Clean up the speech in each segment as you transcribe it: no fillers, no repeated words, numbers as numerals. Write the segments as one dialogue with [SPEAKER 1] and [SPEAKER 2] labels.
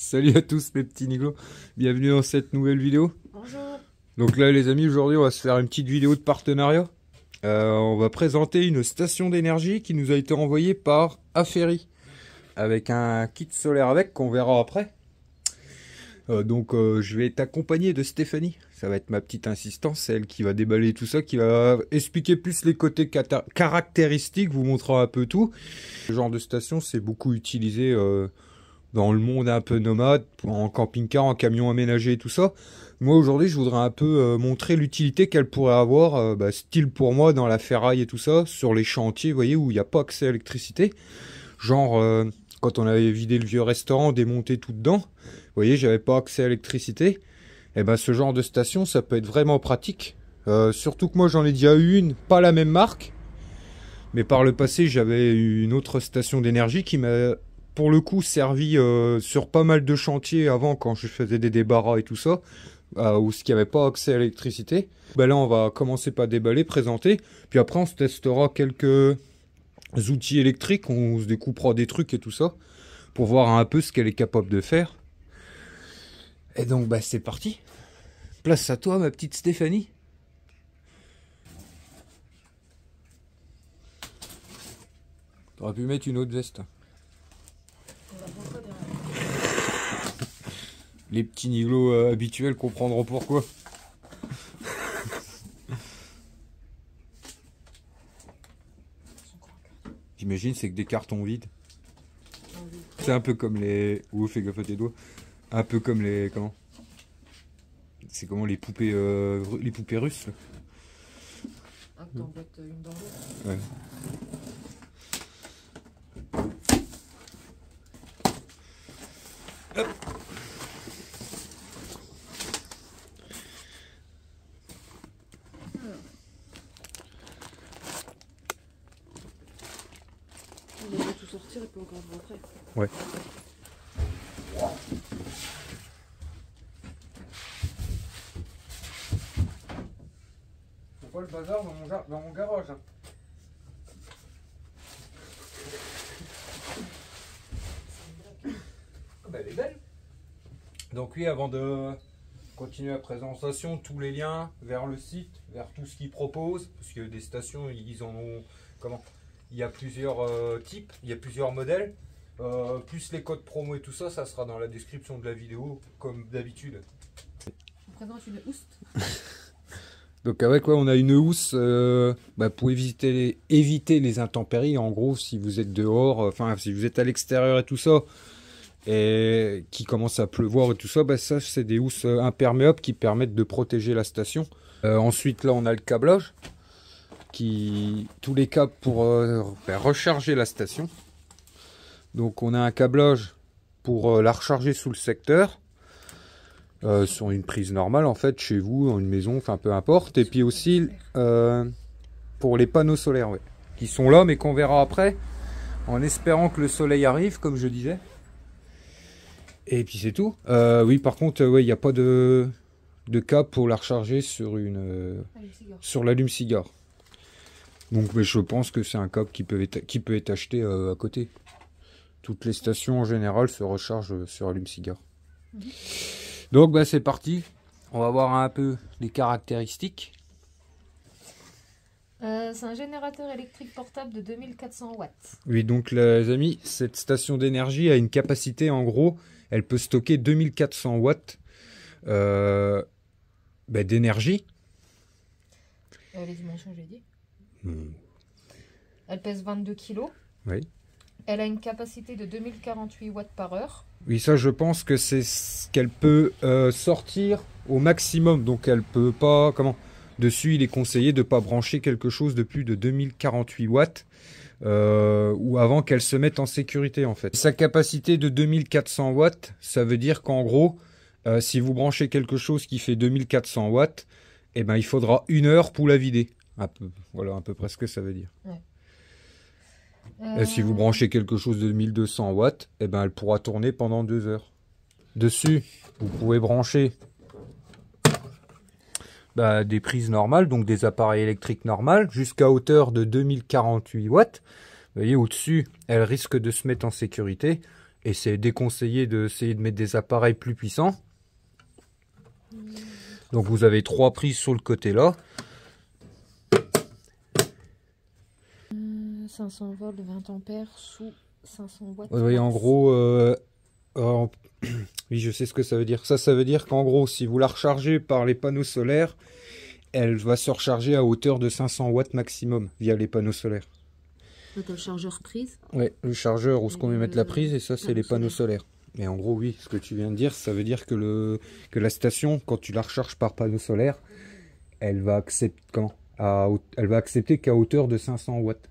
[SPEAKER 1] Salut à tous mes petits niglos, bienvenue dans cette nouvelle vidéo.
[SPEAKER 2] Bonjour.
[SPEAKER 1] Donc là les amis, aujourd'hui on va se faire une petite vidéo de partenariat. On va présenter une station d'énergie qui nous a été envoyée par Aferi, avec un kit solaire avec qu'on verra après. Je vais être accompagné de Stéphanie, ça va être ma petite assistante, c'est elle qui va déballer tout ça, qui va expliquer plus les côtés caractéristiques, vous montrera un peu tout. Ce genre de station c'est beaucoup utilisé dans le monde un peu nomade, en camping-car, en camion aménagé et tout ça. Moi aujourd'hui je voudrais un peu montrer l'utilité qu'elle pourrait avoir, style pour moi dans la ferraille et tout ça, sur les chantiers, vous voyez, où il n'y a pas accès à l'électricité. Genre quand on avait vidé le vieux restaurant, démonté tout dedans, vous voyez, j'avais pas accès à l'électricité. Et ben ce genre de station ça peut être vraiment pratique. Surtout que moi j'en ai déjà eu une, pas la même marque, mais par le passé j'avais une autre station d'énergie qui m'a pour le coup servi sur pas mal de chantiers avant, quand je faisais des débarras et tout ça, où il n'y avait pas accès à l'électricité. Ben là on va commencer par déballer, présenter, puis après on se testera quelques outils électriques, on se découpera des trucs et tout ça, pour voir un peu ce qu'elle est capable de faire. Et donc bah c'est parti. Place à toi ma petite Stéphanie. T'aurais pu mettre une autre veste. Les petits niglos habituels comprendront pourquoi. J'imagine c'est que des cartons vides. C'est un peu comme les... Ouh, fais gaffe à tes doigts. Un peu comme les... Comment? C'est comment les poupées russes là.
[SPEAKER 2] Ah, t'en bottes une dans l'autre.
[SPEAKER 1] Ouais. Hop.
[SPEAKER 2] Il va tout sortir et puis on regardera après.
[SPEAKER 1] Ouais. Faut pas le bazar dans mon garage. Hein. Ah bah, elle est belle. Donc oui, avant de continuer la présentation, tous les liens vers le site, vers tout ce qu'ils proposent, parce que des stations, ils en ont... Comment? Il y a plusieurs types, il y a plusieurs modèles. Plus les codes promo et tout ça, ça sera dans la description de la vidéo, comme d'habitude.
[SPEAKER 2] On présente une housse.
[SPEAKER 1] Donc avec quoi on a une housse pour éviter les intempéries. En gros, si vous êtes dehors, enfin si vous êtes à l'extérieur et tout ça, et qui commence à pleuvoir et tout ça, ça c'est des housses imperméables qui permettent de protéger la station. Ensuite là on a le câblage, tous les câbles pour recharger la station. Donc on a un câblage pour la recharger sous le secteur. Sur une prise normale en fait, chez vous, dans une maison, enfin peu importe. Et puis aussi pour les panneaux solaires, ouais, qui sont là mais qu'on verra après, en espérant que le soleil arrive, comme je disais. Et puis c'est tout. Oui, par contre, il n'y a pas de câble pour la recharger sur l'allume-cigare. Donc mais je pense que c'est un câble qui peut être acheté à côté. Toutes les stations en général se rechargent sur allume-cigare. Donc c'est parti, on va voir un peu les caractéristiques.
[SPEAKER 2] C'est un générateur électrique portable de 2400 watts.
[SPEAKER 1] Oui, donc les amis, cette station d'énergie a une capacité, en gros, elle peut stocker 2400 watts d'énergie.
[SPEAKER 2] Les dimensions, j'ai dit. Elle pèse 22 kg.
[SPEAKER 1] Oui.
[SPEAKER 2] Elle a une capacité de 2048 watts par heure.
[SPEAKER 1] Oui, ça je pense que c'est ce qu'elle peut sortir au maximum. Donc elle peut pas... Dessus, il est conseillé de ne pas brancher quelque chose de plus de 2048 watts ou avant qu'elle se mette en sécurité en fait. Sa capacité de 2400 watts, ça veut dire qu'en gros, si vous branchez quelque chose qui fait 2400 watts, il faudra 1 heure pour la vider. Voilà à peu près ce que ça veut dire. Ouais. Et si vous branchez quelque chose de 1200 watts, elle pourra tourner pendant 2 heures. Dessus, vous pouvez brancher des prises normales, donc des appareils électriques normales, jusqu'à hauteur de 2048 watts. Vous voyez, au-dessus, elle risque de se mettre en sécurité. Et c'est déconseillé d'essayer de mettre des appareils plus puissants. Donc vous avez 3 prises sur le côté là.
[SPEAKER 2] 500 volts, 20 ampères sous 500 watts.
[SPEAKER 1] Oui, en gros, oui, je sais ce que ça veut dire. Ça veut dire qu'en gros, si vous la rechargez par les panneaux solaires, elle va se recharger à hauteur de 500 watts maximum via les panneaux solaires.
[SPEAKER 2] Donc le chargeur prise.
[SPEAKER 1] Oui, le chargeur où ce qu'on met mettre la prise, et ça c'est les panneaux solaires. Mais en gros, oui, ce que tu viens de dire, ça veut dire que la station, quand tu la recharges par panneau solaire, elle va accepter qu'à hauteur de 500 watts.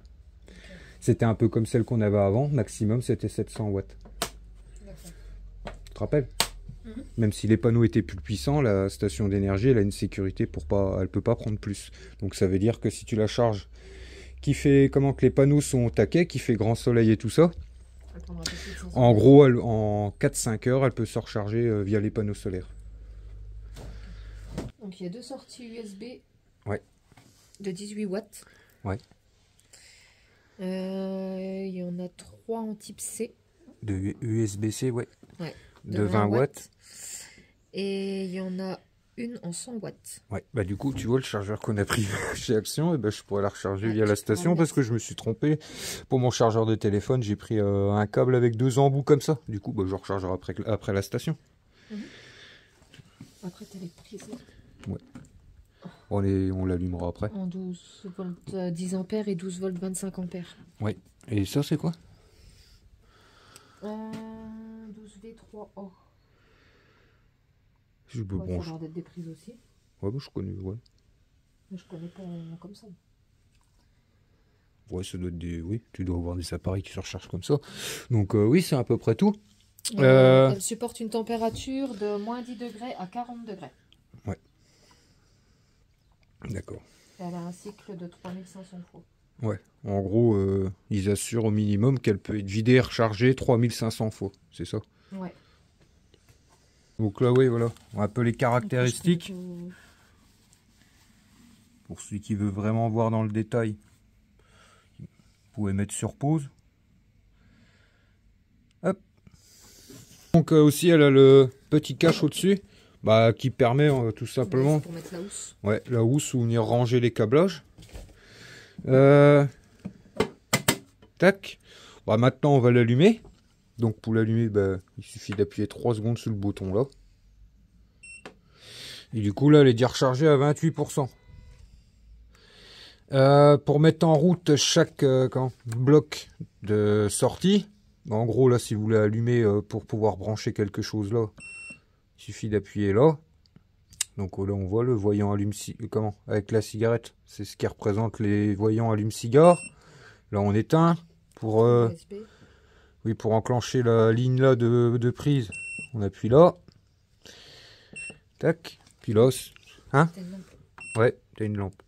[SPEAKER 1] C'était un peu comme celle qu'on avait avant, maximum c'était 700 watts. Tu te rappelles? Même si les panneaux étaient plus puissants, la station d'énergie, elle a une sécurité pour pas, elle peut pas prendre plus. Donc ça veut dire que si tu la charges, que les panneaux sont au taquet, qui fait grand soleil et tout ça, en gros, en 4-5 heures, elle peut se recharger via les panneaux solaires.
[SPEAKER 2] Donc il y a 2 sorties USB
[SPEAKER 1] ouais.
[SPEAKER 2] de 18 watts.
[SPEAKER 1] Ouais.
[SPEAKER 2] Il y en a 3 en type C.
[SPEAKER 1] De USB-C, ouais.
[SPEAKER 2] Ouais.
[SPEAKER 1] De 20 watts.
[SPEAKER 2] Et il y en a une en 100 watts.
[SPEAKER 1] Ouais, bah du coup, tu vois le chargeur qu'on a pris chez Action, et ben je pourrais la recharger via la station parce que je me suis trompé. Pour mon chargeur de téléphone, j'ai pris un câble avec 2 embouts comme ça. Du coup, bah, je rechargerai après la station.
[SPEAKER 2] Après, tu as les prises.
[SPEAKER 1] Ouais. On l'allumera après.
[SPEAKER 2] En 12 volts 10 ampères et 12 volts 25 ampères.
[SPEAKER 1] Ouais. Et ça, c'est quoi?
[SPEAKER 2] 12V3O.
[SPEAKER 1] Je peux
[SPEAKER 2] Ça a l'air d'être des prises aussi.
[SPEAKER 1] Ouais, bah, je connais, ouais.
[SPEAKER 2] Mais je connais pas comme ça.
[SPEAKER 1] Ouais, ça doit être des... Oui, tu dois avoir des appareils qui se rechargent comme ça. Donc oui, c'est à peu près tout.
[SPEAKER 2] Elle supporte une température de moins 10 degrés à 40 degrés.
[SPEAKER 1] Ouais. D'accord.
[SPEAKER 2] Elle a un cycle de 3500 fois.
[SPEAKER 1] Ouais, en gros, ils assurent au minimum qu'elle peut être vidée et rechargée 3500 fois, c'est ça?
[SPEAKER 2] Ouais.
[SPEAKER 1] Donc là, oui, voilà, un peu les caractéristiques. Pour celui qui veut vraiment voir dans le détail, vous pouvez mettre sur pause. Hop. Donc aussi, elle a le petit cache au-dessus, bah, qui permet tout simplement...
[SPEAKER 2] Pour mettre la housse.
[SPEAKER 1] Ouais, la housse ou venir ranger les câblages. Tac. Bah, maintenant, on va l'allumer. Donc pour l'allumer, bah, il suffit d'appuyer 3 secondes sur le bouton là. Et du coup, là, elle est déjà rechargée à 28%. Pour mettre en route chaque bloc de sortie, en gros, là, si vous voulez allumer pour pouvoir brancher quelque chose là, il suffit d'appuyer là. Donc là, on voit le voyant allume avec la cigarette. C'est ce qui représente les voyants allume-cigare. Là, on éteint pour oui, pour enclencher la ligne là de prise. On appuie là. Tac. Puis là, hein? Ouais, t'as une lampe.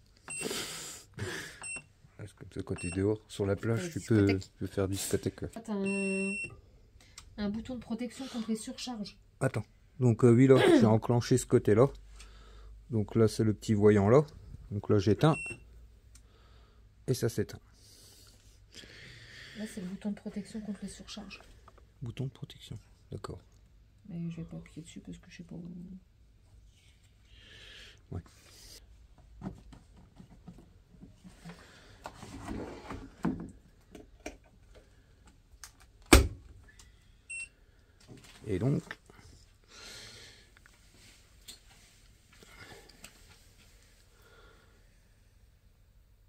[SPEAKER 1] Comme ça, quand t'es dehors, sur la plage, tu peux faire discothèque. Ouais.
[SPEAKER 2] T'as un bouton de protection contre les surcharges.
[SPEAKER 1] Attends. Donc oui, là, j'ai enclenché ce côté-là. Donc là, c'est le petit voyant là. Donc là, j'éteins. Et ça s'éteint.
[SPEAKER 2] Là, c'est le bouton de protection contre les surcharges.
[SPEAKER 1] Bouton de protection, d'accord.
[SPEAKER 2] Mais je vais pas appuyer dessus parce que je sais pas où...
[SPEAKER 1] Ouais. Et donc...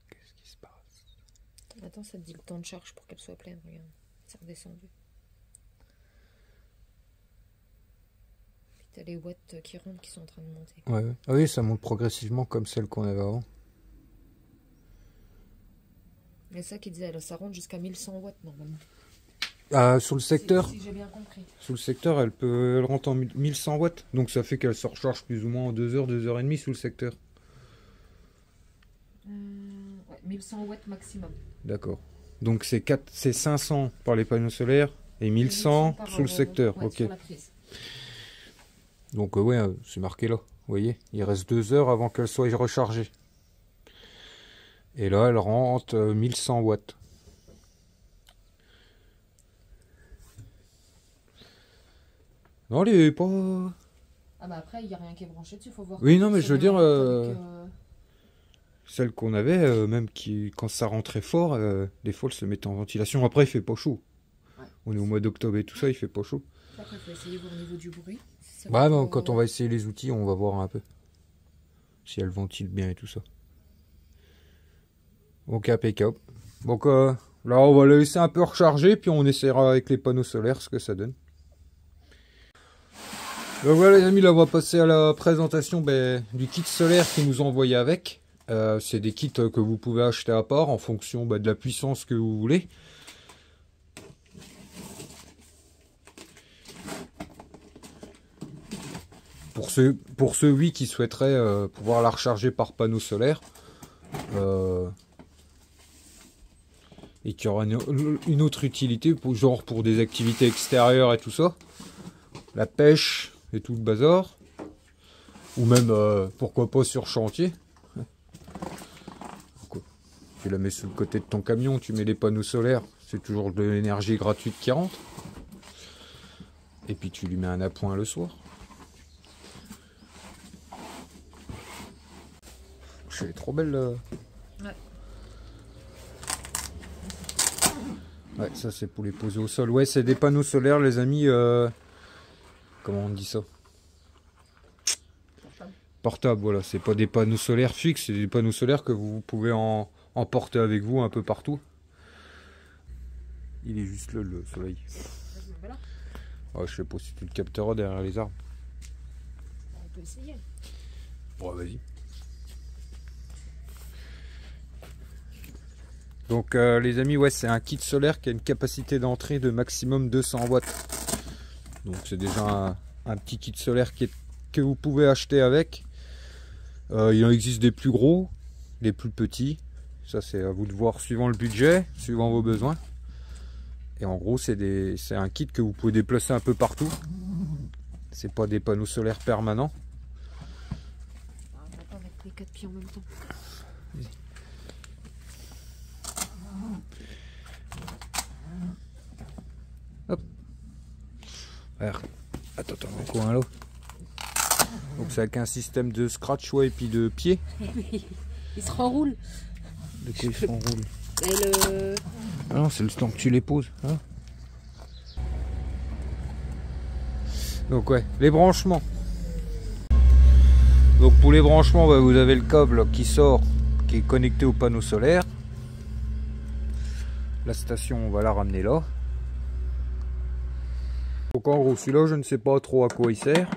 [SPEAKER 1] Qu'est-ce qui se passe?
[SPEAKER 2] Attends, ça te dit le temps de charge pour qu'elle soit pleine, regarde. C'est redescendu. Puis t'as les watts qui rentrent qui sont en train de monter.
[SPEAKER 1] Ouais, ouais. Ah oui, ça monte progressivement comme celle qu'on avait avant.
[SPEAKER 2] Mais ça qui disait, là, ça rentre jusqu'à 1100 watts normalement.
[SPEAKER 1] Ah, sur le secteur,
[SPEAKER 2] si j'ai bien compris.
[SPEAKER 1] Sur le secteur, elle rentre en 1100 watts. Donc ça fait qu'elle se recharge plus ou moins en 2 heures, 2 heures et demie sous le secteur.
[SPEAKER 2] Ouais, 1100 watts maximum.
[SPEAKER 1] D'accord. Donc c'est 500 par les panneaux solaires et 1100 sous le secteur.
[SPEAKER 2] Ouais,
[SPEAKER 1] ok.
[SPEAKER 2] sur la prise.
[SPEAKER 1] Donc ouais, c'est marqué là. Vous voyez, il reste 2 heures avant qu'elle soit rechargée. Et là, elle rentre 1100 watts. Non, il est pas...
[SPEAKER 2] Ah bah après, il n'y a rien qui est branché dessus, faut voir.
[SPEAKER 1] Oui, non, mais je veux dire...
[SPEAKER 2] Avec,
[SPEAKER 1] Celle qu'on avait, même quand ça rentrait fort, des fois, elle se mettait en ventilation. Après, il fait pas chaud.
[SPEAKER 2] Ouais.
[SPEAKER 1] On est au mois d'octobre et tout ça, il fait pas chaud.
[SPEAKER 2] Après, il faut essayer de voir au niveau du bruit. Si ça
[SPEAKER 1] Ouais,
[SPEAKER 2] va
[SPEAKER 1] mais
[SPEAKER 2] pas-
[SPEAKER 1] quand on va essayer les outils, on va voir un peu. Si elle ventile bien et tout ça. Donc, impeccable. Donc, là, on va la laisser un peu recharger, puis on essaiera avec les panneaux solaires ce que ça donne. Donc voilà les amis, là on va passer à la présentation du kit solaire qu'ils nous ont envoyé avec. C'est des kits que vous pouvez acheter à part en fonction de la puissance que vous voulez. Pour ceux oui, qui souhaiteraient pouvoir la recharger par panneau solaire. Et qui aura une autre utilité, genre pour des activités extérieures et tout ça. La pêche et tout le bazar. Ou même, pourquoi pas sur chantier. Tu la mets sur le côté de ton camion, tu mets les panneaux solaires, c'est toujours de l'énergie gratuite qui rentre. Et puis tu lui mets un appoint le soir. Elle est trop belle là.
[SPEAKER 2] Ouais.
[SPEAKER 1] Ouais, ça c'est pour les poser au sol. Ouais, c'est des panneaux solaires les amis. Comment on dit ça? Portable, voilà. C'est pas des panneaux solaires fixes, c'est des panneaux solaires que vous pouvez emporter avec vous un peu partout. Il est juste là le soleil. Oh, je sais pas si tu le capteras derrière les arbres.
[SPEAKER 2] On peut essayer.
[SPEAKER 1] Bon, vas-y. Donc les amis, ouais, c'est un kit solaire qui a une capacité d'entrée de maximum 200 watts. Donc c'est déjà un petit kit solaire que vous pouvez acheter avec. Il en existe des plus gros, des plus petits. Ça c'est à vous de voir suivant le budget, suivant vos besoins. Et en gros c'est un kit que vous pouvez déplacer un peu partout. C'est pas des panneaux solaires permanents.
[SPEAKER 2] On va pas mettre les 4 pieds en même temps.
[SPEAKER 1] Hop. Attends, un coin là. Donc c'est avec un système de scratch, ouais, et puis de pied.
[SPEAKER 2] Il se renroule.
[SPEAKER 1] De quoi il se renroule?
[SPEAKER 2] Ah
[SPEAKER 1] non, c'est le temps que tu les poses. Hein. Donc ouais, les branchements. Donc pour les branchements, vous avez le câble qui sort, qui est connecté au panneau solaire. La station, on va la ramener là. Donc en gros, celui-là, je ne sais pas trop à quoi il sert.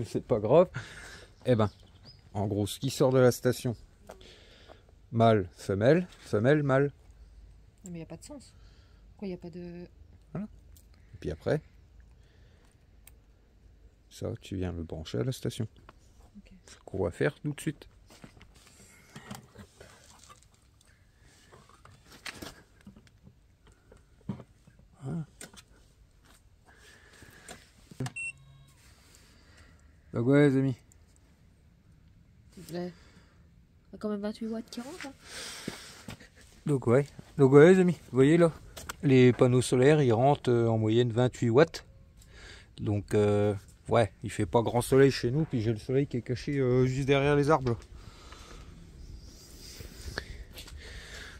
[SPEAKER 1] C'est pas grave. Eh ben, en gros, ce qui sort de la station, mâle, femelle, femelle, mâle.
[SPEAKER 2] Non mais il n'y a pas de sens. Pourquoi il n'y a pas de...
[SPEAKER 1] Voilà. Et puis après, ça, tu viens le brancher à la station.
[SPEAKER 2] Okay.
[SPEAKER 1] Ce qu'on va faire tout de suite. Voilà. Donc ouais les amis.
[SPEAKER 2] Il a quand même 28 watts qui rentrent. Hein.
[SPEAKER 1] Donc ouais les amis, vous voyez là, les panneaux solaires ils rentrent en moyenne 28 watts. Donc ouais, il fait pas grand soleil chez nous, puis j'ai le soleil qui est caché juste derrière les arbres.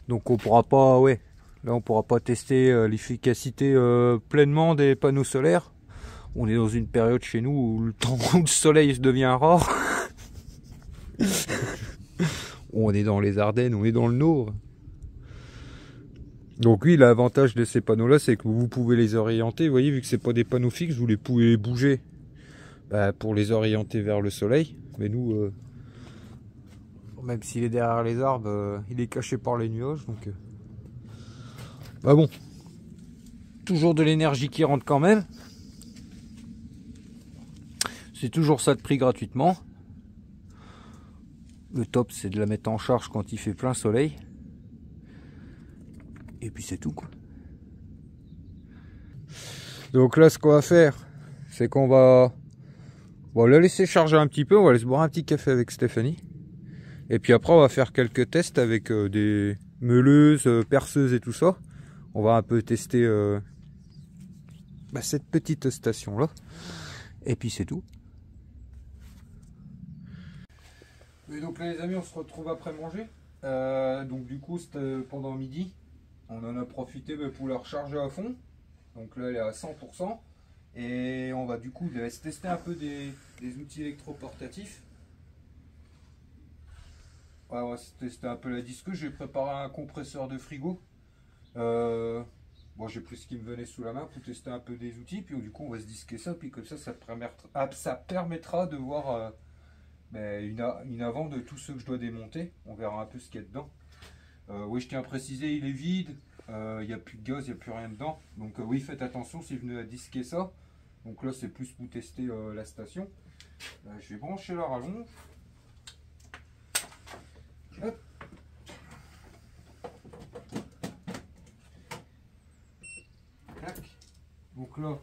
[SPEAKER 1] Donc on pourra pas, ouais, là on pourra pas tester l'efficacité pleinement des panneaux solaires. On est dans une période chez nous où le temps où le soleil devient rare. On est dans les Ardennes, on est dans le Nord. Donc oui, l'avantage de ces panneaux là, c'est que vous pouvez les orienter. Vous voyez, vu que c'est pas des panneaux fixes, vous les pouvez bouger pour les orienter vers le soleil. Mais nous, même s'il est derrière les arbres, il est caché par les nuages. Donc bah bon, toujours de l'énergie qui rentre quand même. C'est toujours ça de prix gratuitement. Le top, c'est de la mettre en charge quand il fait plein soleil. Et puis c'est tout quoi. Donc là, ce qu'on va faire, c'est qu'on va la laisser charger un petit peu. On va aller se boire un petit café avec Stéphanie. Et puis après, on va faire quelques tests avec des meuleuses, perceuses et tout ça. On va un peu tester cette petite station là. Et puis c'est tout. Et donc là les amis, on se retrouve après manger. Donc du coup c'était pendant midi. On en a profité pour la recharger à fond. Donc là elle est à 100%. Et on va du coup tester un peu des outils électroportatifs. Ouais, on va tester un peu la disqueuse. J'ai préparé un compresseur de frigo. Bon, j'ai pris ce qui me venait sous la main pour tester un peu des outils. Puis du coup on va se disquer ça. Puis comme ça permettra de voir une avant de tous ceux que je dois démonter. On verra un peu ce qu'il y a dedans. Oui, je tiens à préciser, il est vide. Il n'y a plus de gaz, il n'y a plus rien dedans. Donc oui, faites attention si vous venez à disquer ça. Donc là c'est plus pour tester la station. Je vais brancher la rallonge. Hop. Tac. Donc là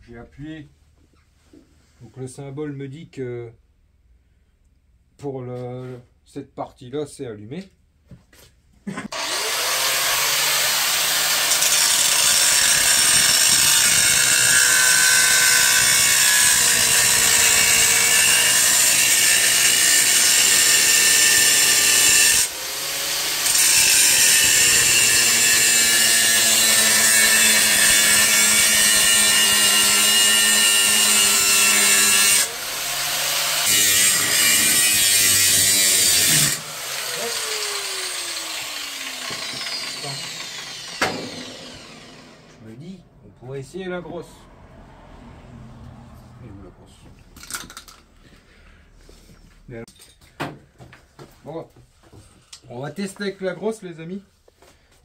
[SPEAKER 1] j'ai appuyé. Donc le symbole me dit que pour cette partie là c'est allumé. Je me dis, on pourrait essayer la grosse. Et où la grosse? Bon, on va tester avec la grosse les amis.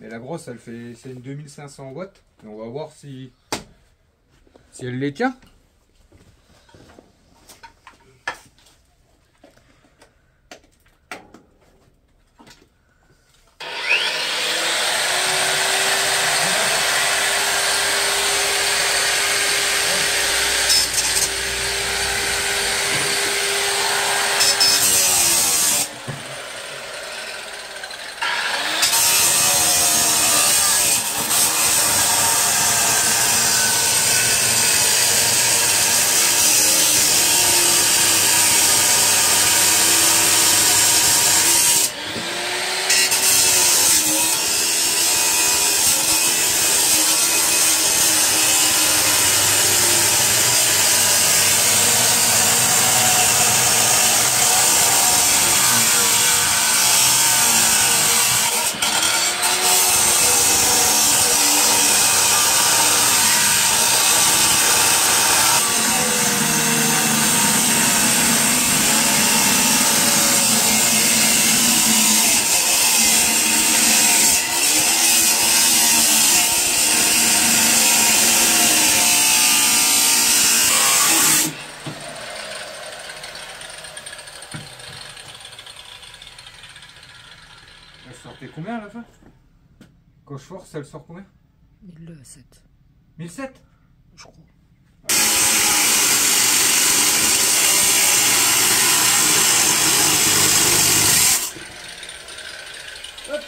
[SPEAKER 1] Mais la grosse c'est une 2500 watts. Et on va voir si elle les tient. Elle sortait combien à la fin? Quand je force, elle sort combien?
[SPEAKER 2] 1007.
[SPEAKER 1] 1007?
[SPEAKER 2] Je crois.
[SPEAKER 1] Hop.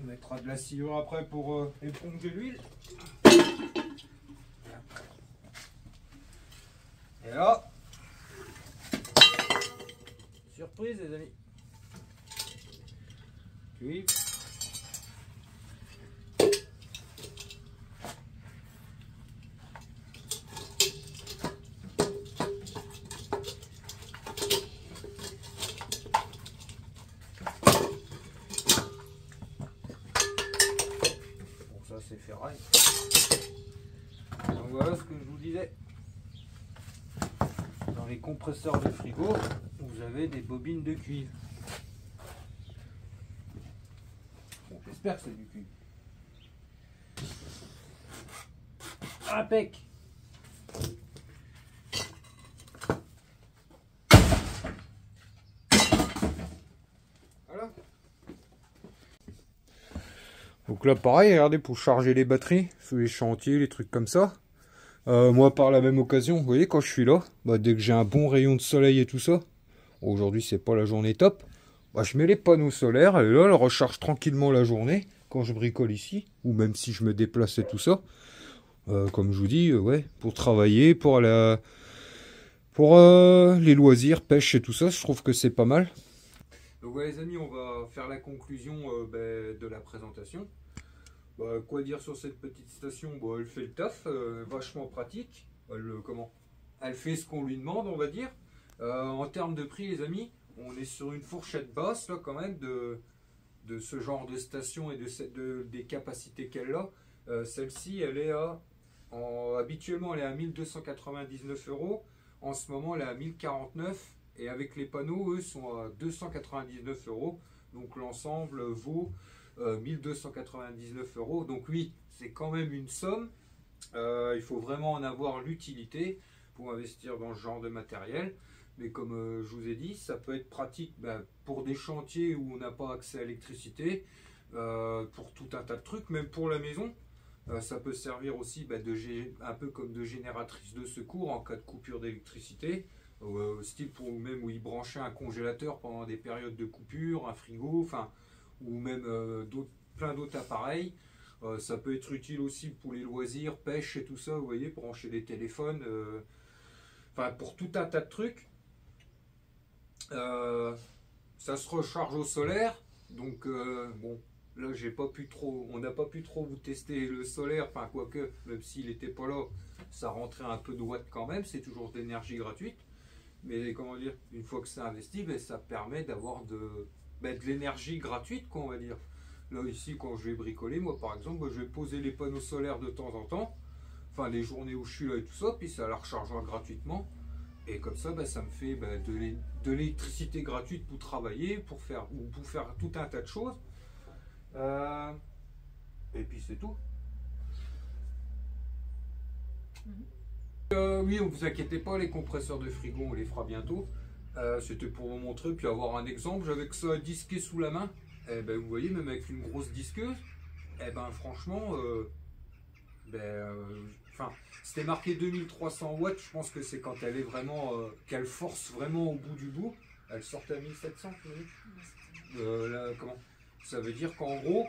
[SPEAKER 1] On mettra de la sciure après pour éponger l'huile. Et là, surprise les amis. Cuivre. Bon, ça c'est ferraille. Donc voilà ce que je vous disais. Dans les compresseurs de frigo, vous avez des bobines de cuivre. Bon, j'espère que c'est du cuivre. Impec. Voilà. Donc là pareil, regardez, pour charger les batteries sous les chantiers, les trucs comme ça. Moi par la même occasion, vous voyez, quand je suis là, dès que j'ai un bon rayon de soleil et tout ça, aujourd'hui c'est pas la journée top, bah, je mets les panneaux solaires, et là, elle recharge tranquillement la journée, quand je bricole ici, ou même si je me déplace et tout ça. Comme je vous dis, ouais, pour travailler, pour les loisirs, pêche et tout ça, je trouve que c'est pas mal. Donc ouais les amis, on va faire la conclusion de la présentation. Bah, quoi dire sur cette petite station? Bah, elle fait le taf, vachement pratique. Elle fait ce qu'on lui demande, on va dire. En termes de prix les amis, on est sur une fourchette basse là quand même de ce genre de station et des capacités qu'elle a. Celle-ci, elle est habituellement elle est à 1299 €. En ce moment, elle est à 1049 et avec les panneaux, eux, sont à 299 €. Donc l'ensemble vaut 1299 €. Donc oui, c'est quand même une somme. Il faut vraiment en avoir l'utilité pour investir dans ce genre de matériel. Mais comme je vous ai dit, ça peut être pratique pour des chantiers où on n'a pas accès à l'électricité, pour tout un tas de trucs, même pour la maison. Ça peut servir aussi un peu comme de génératrice de secours en cas de coupure d'électricité, style pour même où y brancher un congélateur pendant des périodes de coupure, un frigo, enfin, ou même plein d'autres appareils. Ça peut être utile aussi pour les loisirs, pêche et tout ça, vous voyez, brancher des téléphones, enfin pour tout un tas de trucs. Ça se recharge au solaire, donc bon. Là, on n'a pas pu trop vous tester le solaire, enfin quoique, même s'il n'était pas là, ça rentrait un peu de watts quand même, c'est toujours de l'énergie gratuite. Mais comment dire, une fois que c'est investi, ça permet d'avoir de l'énergie gratuite, quoi, on va dire. Là, ici, quand je vais bricoler, moi par exemple, je vais poser les panneaux solaires de temps en temps, enfin les journées où je suis là et tout ça, puis ça la rechargera gratuitement. Et comme ça, ça me fait de l'électricité gratuite pour travailler, pour faire tout un tas de choses. Et puis c'est tout. Oui, ne vous inquiétez pas, les compresseurs de frigo, on les fera bientôt. C'était pour vous montrer, puis avoir un exemple. J'avais que ça disqué sous la main. Vous voyez, même avec une grosse disqueuse, franchement, c'était marqué 2300 watts. Je pense que c'est quand elle est vraiment, qu'elle force vraiment au bout du bout. Elle sort à 1700, comment ça veut dire qu'en gros,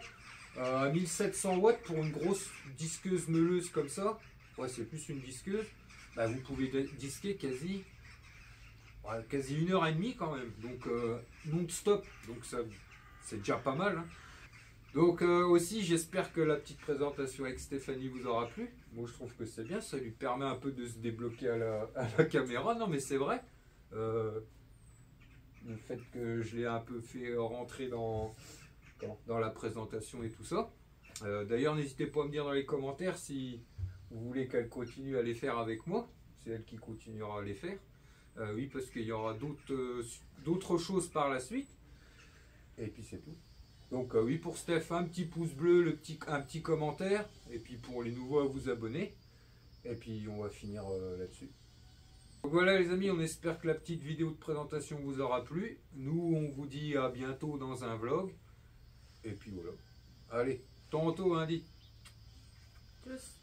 [SPEAKER 1] 1700 watts pour une grosse disqueuse meuleuse comme ça, ouais, c'est plus une disqueuse, vous pouvez disquer quasi 1h30 quand même, donc non-stop, donc ça c'est déjà pas mal. Hein. Donc aussi, j'espère que la petite présentation avec Stéphanie vous aura plu. Moi, je trouve que c'est bien, ça lui permet un peu de se débloquer à la caméra. Non, mais c'est vrai. Le fait que je l'ai un peu fait rentrer dans la présentation et tout ça. D'ailleurs, n'hésitez pas à me dire dans les commentaires si vous voulez qu'elle continue à les faire avec moi. C'est elle qui continuera à les faire. Oui, parce qu'il y aura d'autres choses par la suite. Et puis c'est tout. Donc oui, pour Steph, un petit pouce bleu, un petit commentaire. Et puis pour les nouveaux, à vous abonner. Et puis on va finir là-dessus. Donc voilà les amis, on espère que la petite vidéo de présentation vous aura plu. Nous, on vous dit à bientôt dans un vlog. Et puis voilà. Allez, tantôt, hein, dit. Tchuss.